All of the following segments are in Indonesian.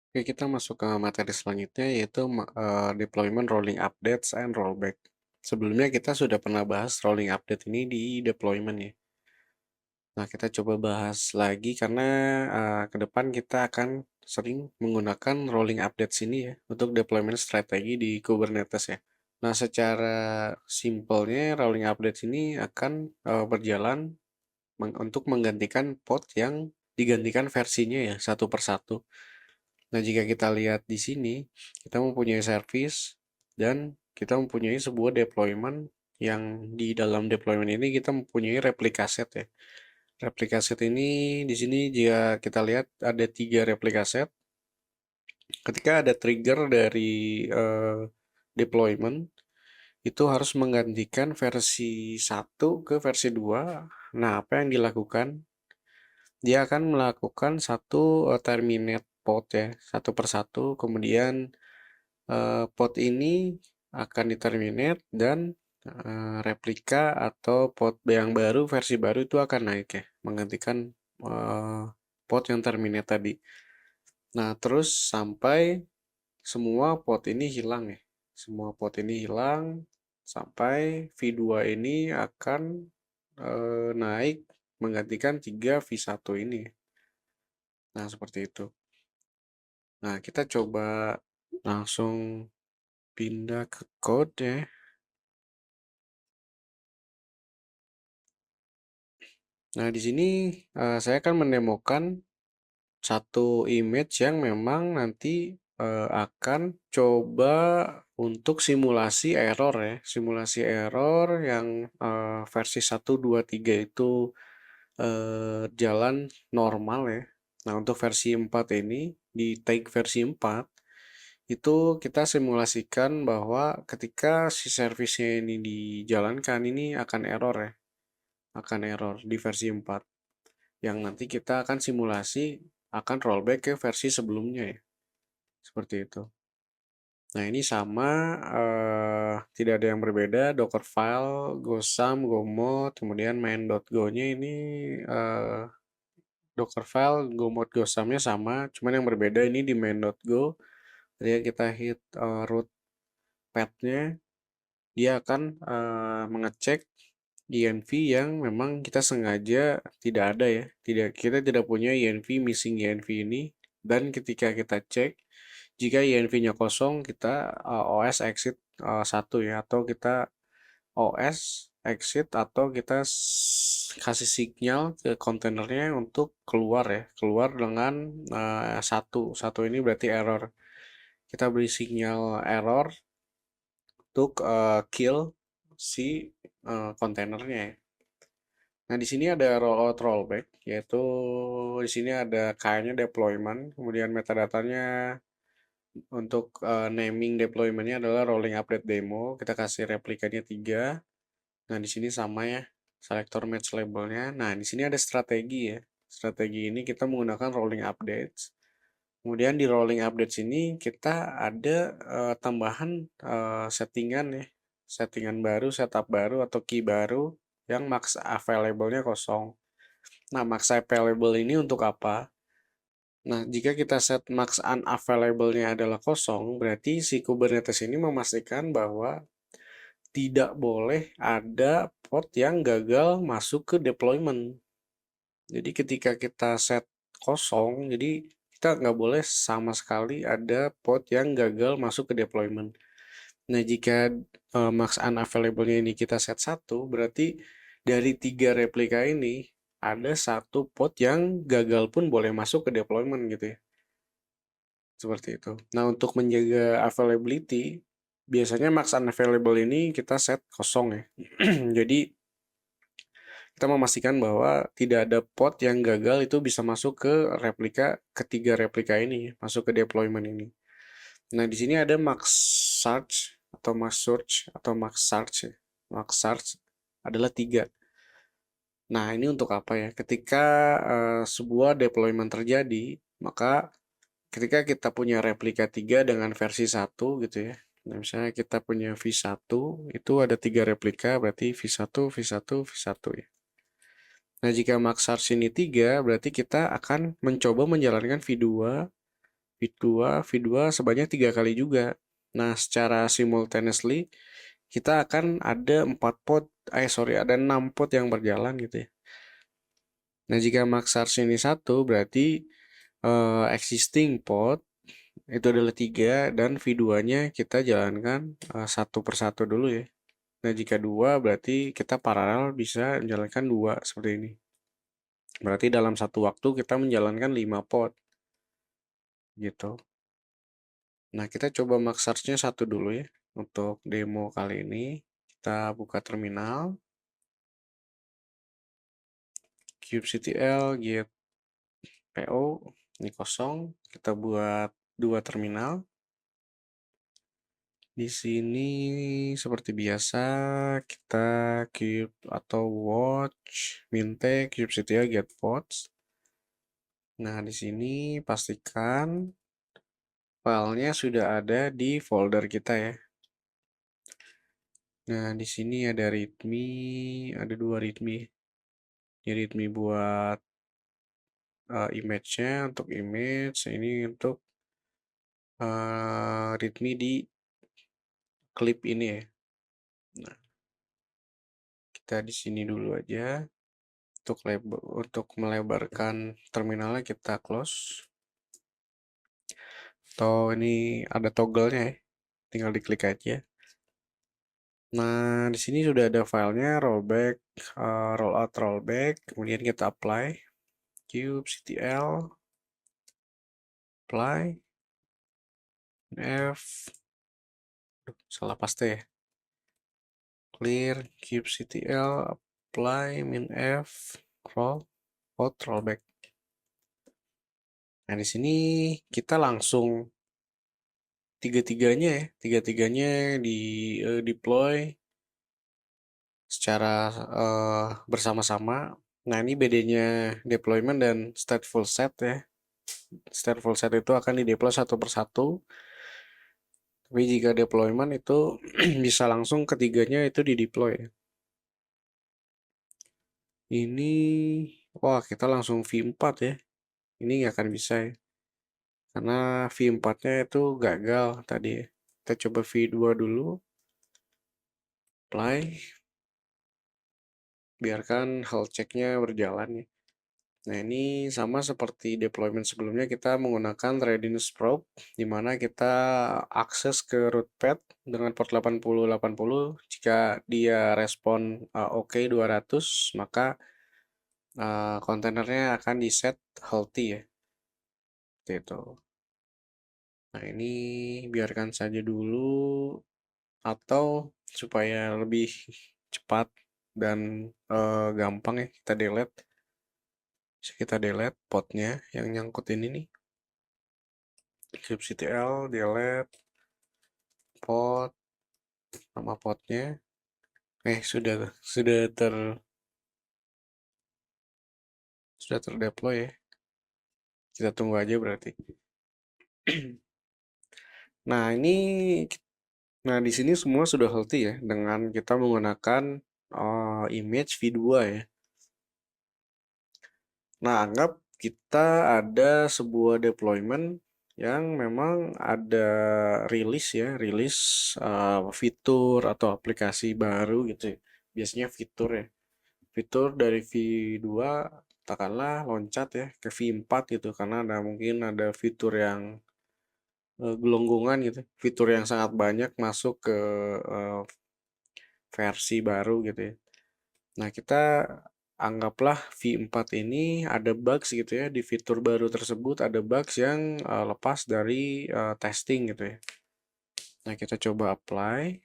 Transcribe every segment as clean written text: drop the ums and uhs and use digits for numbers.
Oke, kita masuk ke materi selanjutnya yaitu deployment rolling updates and rollback. Sebelumnya kita sudah pernah bahas rolling update ini di deployment ya. Nah, kita coba bahas lagi karena ke depan kita akan sering menggunakan rolling updates ini ya untuk deployment strategi di Kubernetes ya. Nah, secara simpelnya rolling updates ini akan berjalan untuk menggantikan pod yang digantikan versinya ya satu persatu. Nah, jika kita lihat di sini, kita mempunyai service dan kita mempunyai sebuah deployment yang di dalam deployment ini kita mempunyai replika set ya. Replika set ini di sini jika kita lihat ada 3 replika set. Ketika ada trigger dari deployment, itu harus menggantikan versi 1 ke versi 2. Nah, apa yang dilakukan? Dia akan melakukan satu terminate pod ya, satu persatu. Kemudian pod ini akan diterminate dan replika atau pod yang baru, versi baru itu akan naik ya, menggantikan pod yang terminate tadi. Nah, terus sampai semua pod ini hilang ya. Semua pod ini hilang sampai V2 ini akan naik menggantikan 3 V1 ini. Nah, seperti itu. Nah, kita coba langsung pindah ke code ya. Nah, di sini saya akan menemukan satu image yang memang nanti akan coba untuk simulasi error ya. Simulasi error yang versi 1, 2, 3 itu jalan normal ya. Nah, untuk versi 4 ini, di tag versi 4, itu kita simulasikan bahwa ketika si servisnya ini dijalankan, ini akan error ya. Akan error di versi 4 yang nanti kita akan simulasi akan rollback ke versi sebelumnya ya. Seperti itu. Nah, ini sama tidak ada yang berbeda, Dockerfile, GoSum, GoMod, kemudian main.go-nya ini Dockerfile, GoMod, GoSum-nya sama, cuman yang berbeda ini di main.go. Ketika kita hit root path-nya, dia akan mengecek INV yang memang kita sengaja tidak ada ya. Kita tidak punya INV missing INV ini, dan ketika kita cek jika INV-nya kosong kita OS exit 1 ya, atau kita OS exit atau kita kasih sinyal ke kontainernya untuk keluar ya, keluar dengan 1 ini berarti error. Kita beri sinyal error untuk kill si kontainernya ya. Nah, di sini ada rollout rollback, yaitu di sini ada K-nya deployment, kemudian metadatanya untuk naming deploymentnya adalah rolling update demo. Kita kasih replikanya 3. Nah, di sini sama ya, selector match labelnya. Nah, di sini ada strategi ya. Strategi ini kita menggunakan rolling updates. Kemudian di rolling updates ini kita ada tambahan settingan ya, settingan baru, setup baru atau key baru yang max available-nya kosong. Nah, max available ini untuk apa? Nah, jika kita set max unavailable-nya adalah kosong, berarti si Kubernetes ini memastikan bahwa tidak boleh ada pod yang gagal masuk ke deployment. Jadi ketika kita set kosong, jadi kita nggak boleh sama sekali ada pod yang gagal masuk ke deployment. Nah, jika max unavailable-nya ini kita set 1, berarti dari 3 replika ini ada 1 pod yang gagal pun boleh masuk ke deployment gitu ya. Seperti itu. Nah, untuk menjaga availability, biasanya max unavailable ini kita set kosong ya. Jadi kita memastikan bahwa tidak ada pod yang gagal itu bisa masuk ke replika, ketiga replika ini, masuk ke deployment ini. Nah, di sini ada max search atau max search atau max search ya. Max search adalah 3. Nah, ini untuk apa ya? Ketika sebuah deployment terjadi, maka ketika kita punya replika 3 dengan versi 1 gitu ya. Nah, misalnya kita punya V1, itu ada 3 replika, berarti V1, V1, V1 ya. Nah, jika max search ini 3, berarti kita akan mencoba menjalankan V2 feed 2 sebanyak 3 kali juga. Nah, secara simultaneously kita akan ada 6 pot yang berjalan gitu ya. Nah, jika max charge ini 1 berarti existing pot itu adalah 3 dan V2-nya kita jalankan satu persatu dulu ya. Nah, jika 2 berarti kita paralel bisa menjalankan 2 seperti ini. Berarti dalam satu waktu kita menjalankan 5 pot gitu. Nah, kita coba max charge-nya 1 dulu ya. Untuk demo kali ini kita buka terminal kubectl get PO ini kosong, kita buat 2 terminal. Di sini seperti biasa kita cube atau watch mintek kubectl get pods. Nah, di sini pastikan filenya sudah ada di folder kita ya. Nah, di sini ada readme, ada 2 readme. Ini readme buat image-nya, untuk image, ini untuk readme di klip ini ya. Nah, kita di sini dulu aja. Untuk melebarkan terminalnya kita close. Atau ini ada toggle-nya ya. Tinggal diklik aja. Nah, di sini sudah ada filenya rollback, rollout rollback. Kemudian kita apply kubectl apply f salah paste ya. Clear kubectl apply -f rollback. Nah, di sini kita langsung tiga-tiganya di deploy secara bersama-sama. Nah, ini bedanya deployment dan stateful set ya. Stateful set itu akan di deploy satu persatu. Tapi jika deployment itu bisa langsung ketiganya itu di deploy. Ini, wah kita langsung V4 ya. Ini nggak akan bisa ya. Karena V4-nya itu gagal tadi ya. Kita coba V2 dulu. Apply. Biarkan health check-nya berjalan ya. Nah, ini sama seperti deployment sebelumnya, kita menggunakan readiness probe, di mana kita akses ke root path dengan port 8080. Jika dia respon OK 200, maka kontainernya akan di set healthy ya. Seperti itu. Nah, ini biarkan saja dulu, atau supaya lebih cepat dan gampang ya, kita delete. Bisa kita delete potnya yang nyangkut ini nih. kubectl delete pot, nama potnya. Sudah terdeploy ya. Kita tunggu aja berarti. Nah, di sini semua sudah healthy ya dengan kita menggunakan image V2 ya. Nah, anggap kita ada sebuah deployment yang memang ada rilis ya, fitur atau aplikasi baru gitu ya. Biasanya fitur ya. Fitur dari V2 katakanlah loncat ya ke V4 gitu, karena mungkin ada fitur yang gelonggongan gitu, fitur yang sangat banyak masuk ke versi baru gitu ya. Nah, kita anggaplah V4 ini ada bugs gitu ya, di fitur baru tersebut ada bugs yang lepas dari testing gitu ya. Nah, kita coba apply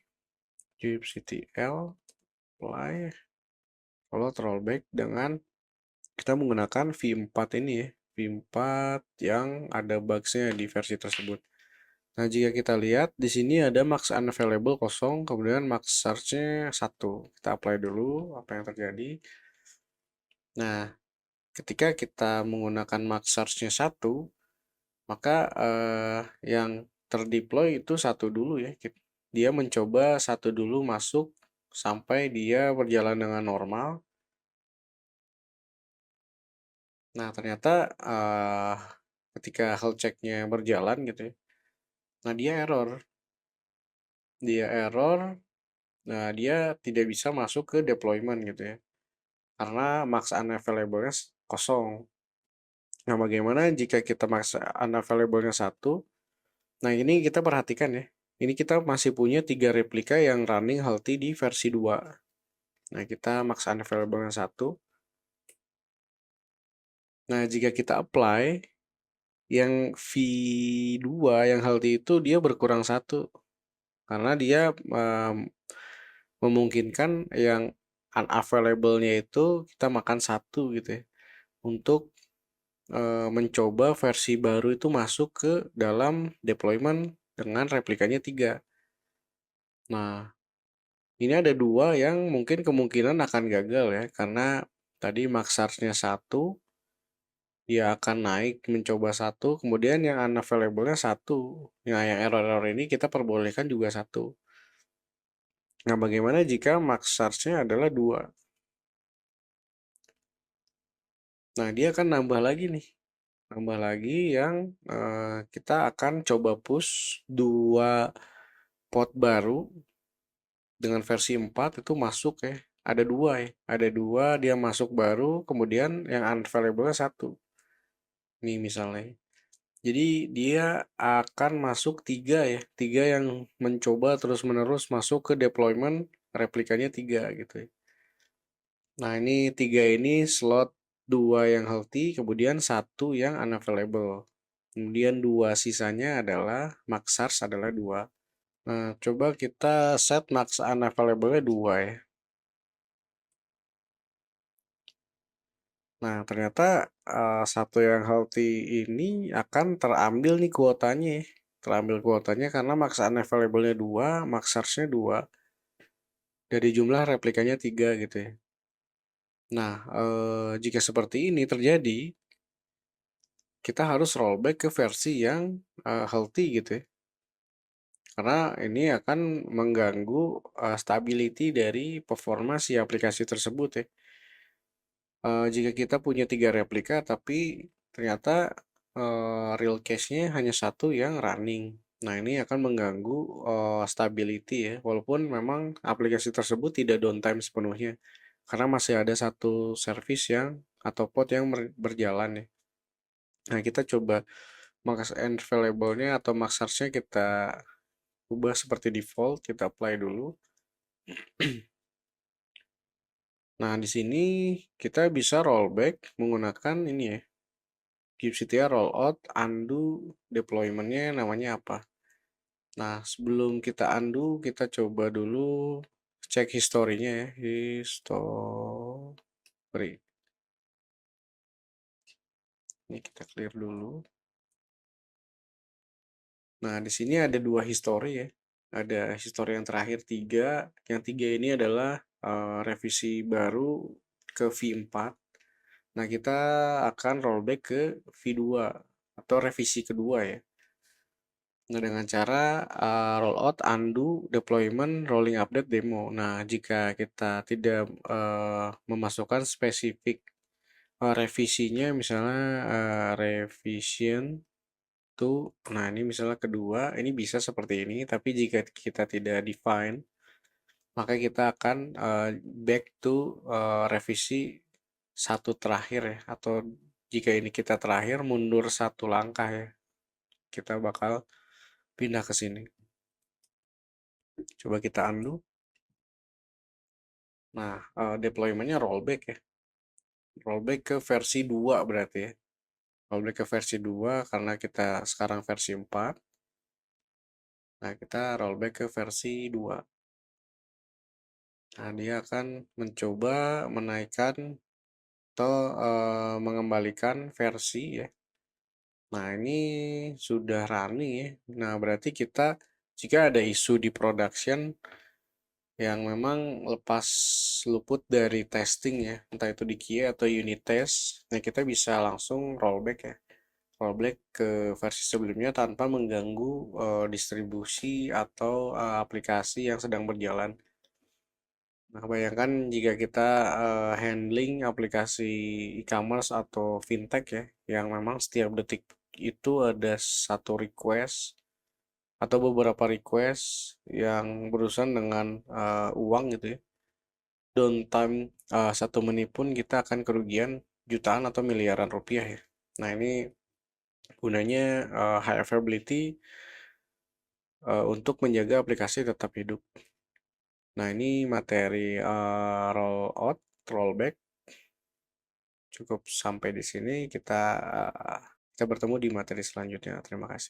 kubectl apply kalau rollback dengan kita menggunakan V4 ini ya, V4 yang ada bugsnya di versi tersebut. Nah, jika kita lihat di sini ada max unavailable kosong, kemudian max charge-nya 1. Kita apply dulu apa yang terjadi. Nah, ketika kita menggunakan max charge-nya 1, maka yang terdeploy itu 1 dulu ya. Dia mencoba 1 dulu masuk sampai dia berjalan dengan normal. Nah, ternyata ketika health check-nya berjalan gitu ya. Nah, dia error, nah dia tidak bisa masuk ke deployment gitu ya, karena max unavailable-nya kosong. Nah, bagaimana jika kita max unavailable-nya 1? Nah, ini kita perhatikan ya, ini kita masih punya 3 replika yang running healthy di versi 2. Nah, kita max unavailable-nya 1. Nah, jika kita apply, yang V2 yang healthy itu dia berkurang 1, karena dia memungkinkan yang unavailable-nya itu kita makan 1 gitu ya, untuk mencoba versi baru itu masuk ke dalam deployment dengan replikanya 3. Nah, ini ada 2 yang mungkin kemungkinan akan gagal ya, karena tadi max charge-nya 1, dia akan naik mencoba 1, kemudian yang unavailable-nya 1. Nah, yang error-error ini kita perbolehkan juga 1. Nah, bagaimana jika max charge-nya adalah 2? Nah, dia akan nambah lagi nih. Nambah lagi yang kita akan coba push 2 pot baru dengan versi 4 itu masuk ya. Ada 2 ya. Ada 2 dia masuk baru, kemudian yang unavailable-nya 1. Nih misalnya. Jadi dia akan masuk 3 ya. 3 yang mencoba terus-menerus masuk ke deployment replikanya 3 gitu ya. Nah, ini 3 ini slot 2 yang healthy, kemudian 1 yang unavailable. Kemudian 2 sisanya adalah max charge adalah 2. Nah, coba kita set max unavailable-nya 2 ya. Nah, ternyata 1 yang healthy ini akan terambil nih kuotanya ya. Terambil kuotanya karena max unavailable-nya 2, max charge-nya 2. Dari jumlah replikanya 3 gitu ya. Nah, jika seperti ini terjadi, kita harus rollback ke versi yang healthy gitu ya. Karena ini akan mengganggu stability dari performa si aplikasi tersebut ya. Jika kita punya 3 replika tapi ternyata real cache-nya hanya 1 yang running. Nah, ini akan mengganggu stability ya, walaupun memang aplikasi tersebut tidak downtime sepenuhnya, karena masih ada 1 service yang atau pod yang berjalan ya. Nah, kita coba max available-nya atau max charge-nya kita ubah seperti default, kita apply dulu. Nah, di sini kita bisa rollback menggunakan ini ya, kubectl rollout undo deployment-nya namanya apa. Nah, sebelum kita undo, kita coba dulu cek historinya ya, history. Ini kita clear dulu. Nah, di sini ada 2 history ya. Ada history yang terakhir 3. Yang 3 ini adalah revisi baru ke V4. Nah, kita akan rollback ke V2 atau revisi kedua ya. Nah, dengan cara rollout, undo, deployment, rolling update, demo. Nah, jika kita tidak memasukkan spesifik revisinya, misalnya revision to, nah ini misalnya kedua, ini bisa seperti ini. Tapi jika kita tidak define, maka kita akan back to revisi 1 terakhir ya, atau jika ini kita terakhir mundur 1 langkah ya, kita bakal pindah ke sini. Coba kita undo. Nah, deployment-nya rollback ya, rollback ke versi 2 berarti ya, rollback ke versi 2 karena kita sekarang versi 4. Nah, kita rollback ke versi 2. Nah, dia akan mencoba menaikkan atau mengembalikan versi ya. Nah, ini sudah running ya. Nah, berarti kita jika ada isu di production yang memang lepas luput dari testing ya, entah itu di QA atau unit test, nah kita bisa langsung rollback ya. Rollback ke versi sebelumnya tanpa mengganggu distribusi atau aplikasi yang sedang berjalan. Nah, bayangkan jika kita handling aplikasi e-commerce atau fintech ya, yang memang setiap detik itu ada satu request atau beberapa request yang berurusan dengan uang gitu ya. Downtime 1 menit pun kita akan kerugian jutaan atau miliaran rupiah ya. Nah ini gunanya high availability untuk menjaga aplikasi tetap hidup. Nah ini materi rollout, rollback cukup sampai di sini. Kita bertemu di materi selanjutnya. Terima kasih.